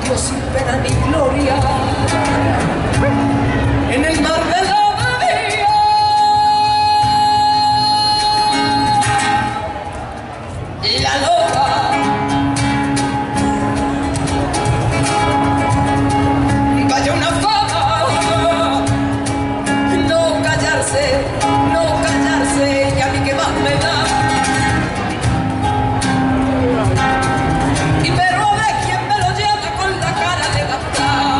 Dios sin pena ni gloria, en el mar de la bahía. La loba vaya una fama, no callarse, y a mí que más me da. Y pero a ver quién me lo lleva con la cara levantada.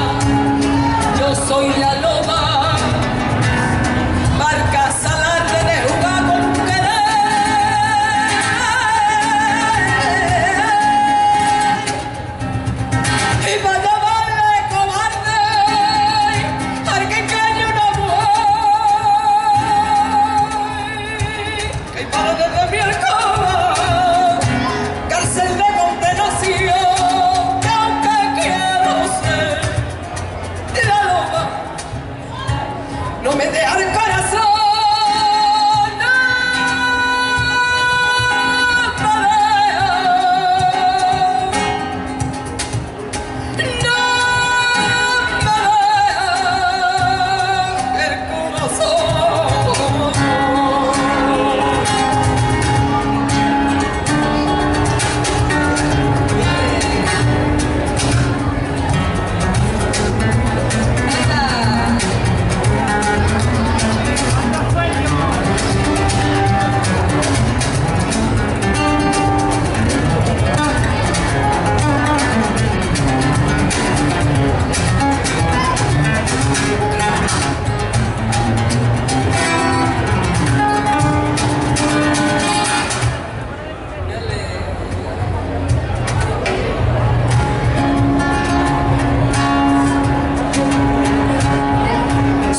Yo soy la loba, marca salarme de jugar con querer. Y para llamarle cobarde al que engaña una mujer, que para desde mi alcoba, cárcel de condenación, que aunque quiero ser la loba, no me deja el corazón. No me deja, el corazón.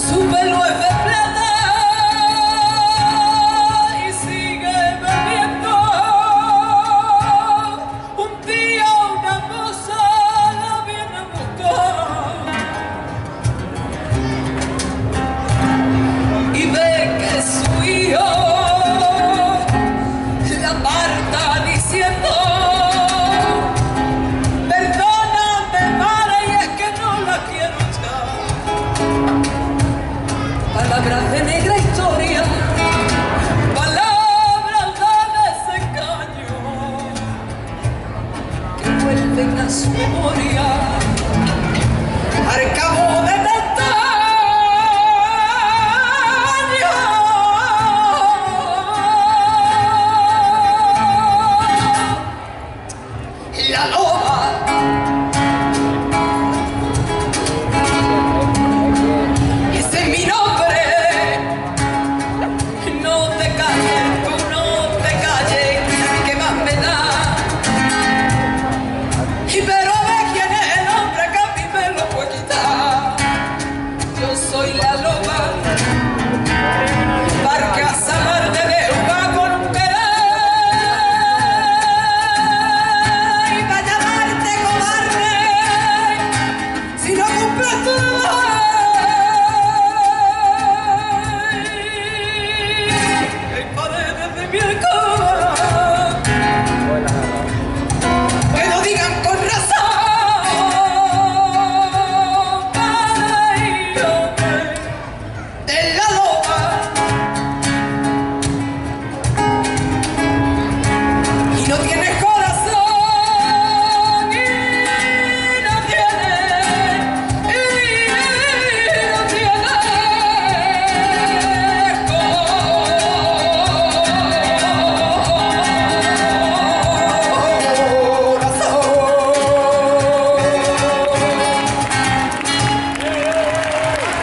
Su pelo es de plata y sigue bebiendo. Un día una moza la viene a buscar y ve que su hijo la aparta diciendo: perdóname, madre, y es que no la quiero echar. Palabras de negra historia, palabras de desengaño, que vuelven a su memoria al cabo de tantos años. La loba